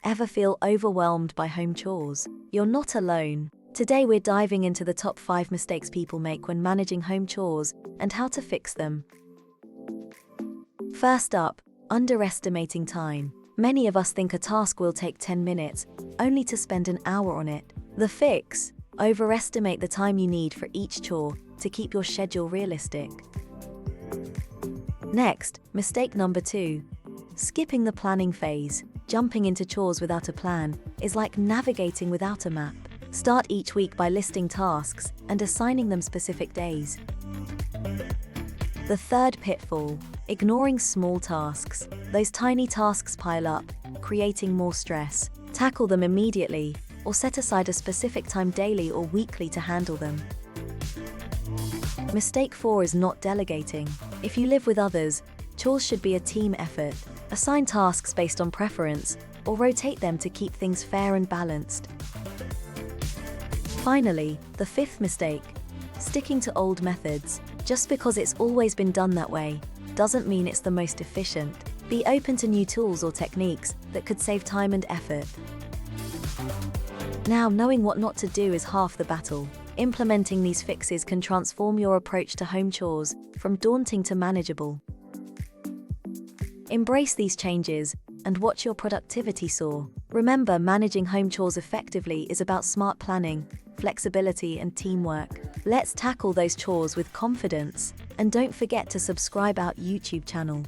Ever feel overwhelmed by home chores? You're not alone. Today we're diving into the top 5 mistakes people make when managing home chores and how to fix them. First up, underestimating time. Many of us think a task will take 10 minutes, only to spend an hour on it. The fix: overestimate the time you need for each chore to keep your schedule realistic. Next, mistake number 2. Skipping the planning phase. Jumping into chores without a plan is like navigating without a map. Start each week by listing tasks and assigning them specific days. The third pitfall: ignoring small tasks. Those tiny tasks pile up, creating more stress. Tackle them immediately, or set aside a specific time daily or weekly to handle them. Mistake 4 is not delegating. If you live with others, chores should be a team effort. Assign tasks based on preference, or rotate them to keep things fair and balanced. Finally, the 5th mistake: sticking to old methods. Just because it's always been done that way, doesn't mean it's the most efficient. Be open to new tools or techniques that could save time and effort. Now, knowing what not to do is half the battle. Implementing these fixes can transform your approach to home chores from daunting to manageable. Embrace these changes and watch your productivity soar. Remember, managing home chores effectively is about smart planning, flexibility, and teamwork. Let's tackle those chores with confidence, and don't forget to subscribe our YouTube channel.